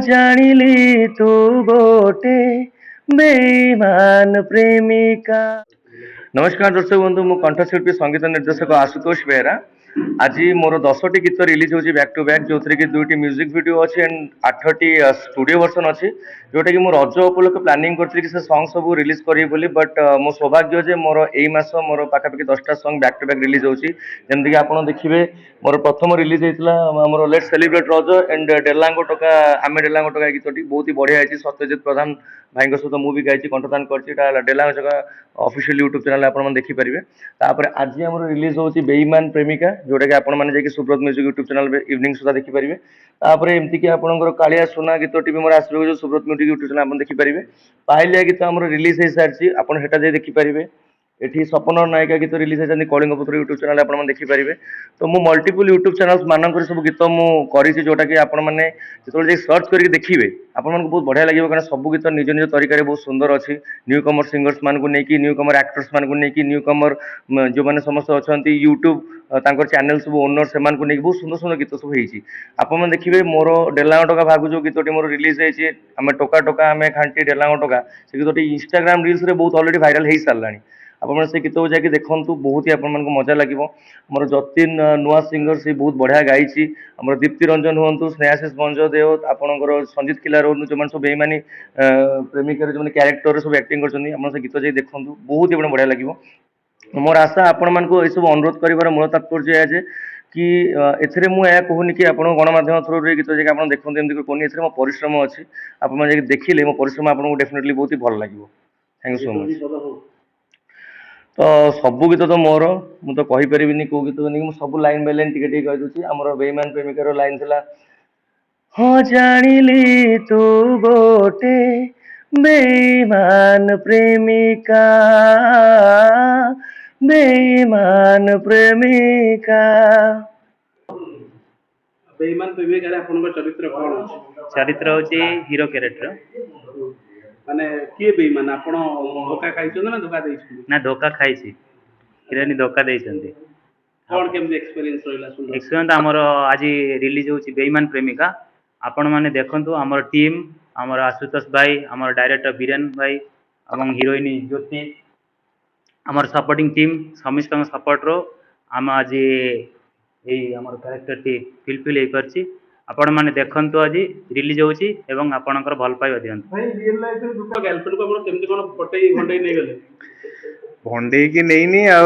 ଜାଣିଲି ତୁ ଗୋଟେ ବେଇମାନ ପ୍ରେମିକା। नमस्कार दर्शक बंधु मु कंठशिल्पी संगीत निर्देशक आशुतोष बेहरा। आज मोर 10टी गीत रिलीज होची बैक टू बैक जो कि 2टी म्यूजिक वीडियो अच्छी एंड 8टी स्टूडियो वर्जन अच्छी जोटा कि मोर रज उपलक्ष प्लानिंग करथि कि से सॉन्ग सब रिलीज करी बोली बट मो सौभाग्य जे मोर एई मास मोर पाखापाखि 10टा song back to back release होची जेमति कि आपण देखिबे मोर प्रथम रिलीज हेतला मोर लेट्स सेलिब्रेट रज एंड डेलांगो टका आमे डेलांगो टका गीतटी बहुत ही बढ़िया है सत्यजित प्रधान भाई सहित मुझे गाई कंठदान कर डेलांगो टका ऑफिशियल यूट्यूब चैनल आप देखिपारे। तापर आज आम रिलीज होची बेईमान प्रेमिका जोटा कि आपण मैंने Subrat music YouTube channel evening सुधा देखिपारे। तापर एमती कि आपनकर कालिया सुना गीत टी मोर आसो जो सुब्रत म्यूजिक यूट्यूब चैनल आप देखिपारे। पाहिलिया गीत आम रिलीज हो सारी आपड़ सेटा जाई देखिपारे। एठी सपन नायिका गीत रिलीज होती कलिंग पुत्र यूट्यूब चैनल आप देखिपारे। तो मु मल्टीपल यूट्यूब चैनल मानक सब गीत मुझे जोटा कि आपण मैंने जो सर्च करके देखिए आपको बहुत बढ़िया लगे कारण सब गीत निज निज तरीके बहुत सुंदर अच्छी न्यू कमर सिंगर्स मान को लेकिन न्यू कमर एक्टर्स मान को लेकिन न्यू कमर जो मैंने समस्त अच्छा यूट्यूब चैनल सब ओनर से बहुत सुंदर सुंदर गीत सब होती आपने देखिए मोर डेलांग टका भागु जो गीत मोर रिलीज होती आम टोका टोका आम खांटी डेलांग टका से गीत इंस्टाग्राम रील्स बहुत अलरेडी भाइराल हो सारे आपने से गीत को जाकि देखु बहुत ही आपको मजा लगे। मोर जतिन नुआ सिंगर से बहुत बढ़िया गाई आम दीप्ति रंजन हूँ स्नेहाशीष बंजदेव आपंकर संजीत किलार हूँ जो सब बेईमानी प्रेमिकार जो क्यारेक्टर सब एक्टिंग कर गीत जाए देखूँ बहुत ही बढ़िया लगे। मोर आशा आपण मानक ये सब अनुरोध कर मूल तात्पर्य है कि एथरे मु या कहूनी कि आप गणमाध्यम थ्रू गीत जाकि आप देखते एमती कहूनी मो परिश्रम अच्छी आप देखिले मो परिश्रम आपको डेफिनेटली बहुत ही भल लगे। Thank you so much. तो सबू गीत तो मोर मु तो कहीपरि कौ गीत नहीं सब लाइन बाय लाइन टिके कहीदे आमर बेईमान प्रेमिकार लाइन थिला हाँ जानिली तू गोटे बेईमान प्रेमिका बेईमान प्रेमिका। बेईमान प्रेमिका आपन चरित्र कौन चरित्र होची हीरो कैरेक्टर माने किए बेईमान आपण धोखा खाइछन ना धोखा दैछन ना धोखा खाइछि हिरोनी धोखा दैछन्ती कौन केमती एक्सपीरियंस रहिला सुन एक्सपीरियंस हमर आज रिलीज होची बेईमान प्रेमिका आपण माने देखंतु हमर टीम हमर आशुतोष भाई हमर डायरेक्टर बीरेन भाई एवं हीरोइन ज्योति हमर सपोर्टिंग टीम समिस्त सपोर्ट रो हम आज ए हमर कैरेक्टर टी फुलफिल हे परछि आपण माने देखंतु आज रिलीज होची एवं आपणकर भल पाइबा दियंतु भाई रियल लाइफ रे दुख गर्लफ्रेंड को आपण केमती कोन पटई घंडई नै गेले भंडे की नहीं आ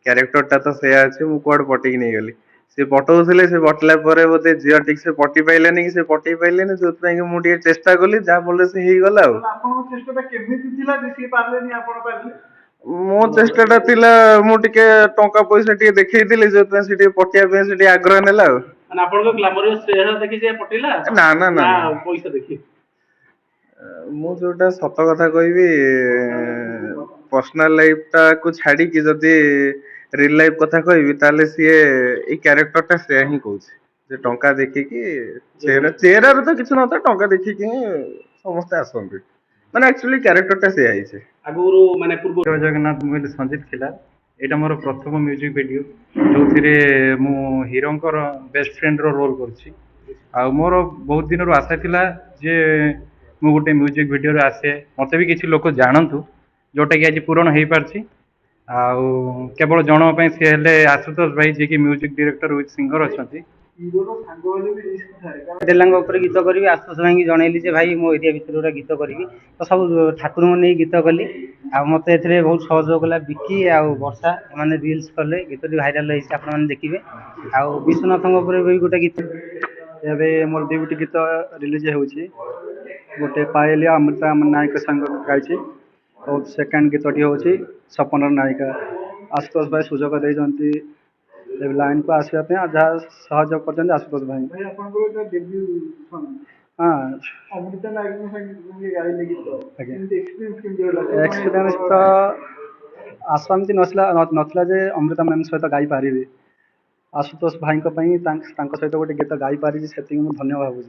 क्यारेक्टर टा तो से अछि मु कोड पटी की नहीं गली से पटौले से पटला परे बोते झियो ठीक से पटी पाइलेनी कि से पटी पाइलेनी जोतपे कि मु टिके चेष्टा कली जा बोले से ही गला आपण चेष्टा ता केमिति थिला जे से पारलेनी आपण पारले मो चेष्टा टा थिला मु टिके टंका पैसा टिके देखैतिली जोतपे से टिके पटिया पे से टिके आग्रह नेला माने आपण को ग्लैमरस चेहरा देखि जे पटिला ना ना ना पैसा देखि मु जोटा सत कथा कहबी पर्सनल लाइफ टा को छाड़ी कि जदी रियल लाइफ कथा कहबी ताले सीए ए कैरेक्टर टा से ही कहूछ जे टंका देखि कि चेहरा चेहरा रे तो किछ नता टंका देखि कि समस्त आसंती माने एक्चुअली कैरेक्टर टा से आइছে आगुरु माने पूर्व जय जगन्नाथ मुझे संजीत खिला एटा मोर प्रथम म्यूजिक वीडियो जो थिरे मु हीरोंकर बेस्ट फ्रेंड रो रोल करछि आ मोर बहुत दिन रो आशा थिला जे मु गोटे म्यूजिक वीडियो रे आसे मते भी किछि लोक जानंतु जोटा कि आज पूर्ण हो पार्छि आउ केवल जन पे सी हेले आशुतोष भाई जी की म्यूजिक डायरेक्टर विथ सिंगर अच्छा डेलांग ऊपर गीत करी आशुतोष भाई की जनइली जे भाई मो एरिया भितर गोटे गीत करी तो सब ठाकुर को नहीं गीत कली आ मत बहुत सहयोग कला बिकी आ वर्षा मैंने रिल्स कले गीत भाइराल होती आप देखिए आ विश्वनाथ भी गोटे गीत एवं मोर दुईटी गीत रिलीज होची गोटे पायली अमृता नायक संग गाई और सेकेंड गीतटी हूँ सपन नायिका आशुतोष भाई सुजोग देती लाइन को आसवाई जहाँ सहयोग कर आशुतोष भाई हाँ एक्सपीरियंस तो आशा एमती नाला जे अमृता मैम सहित गाई पारि आशुतोष भाई सहित गोटे गीत गाई पारि से धन्य भावुँ।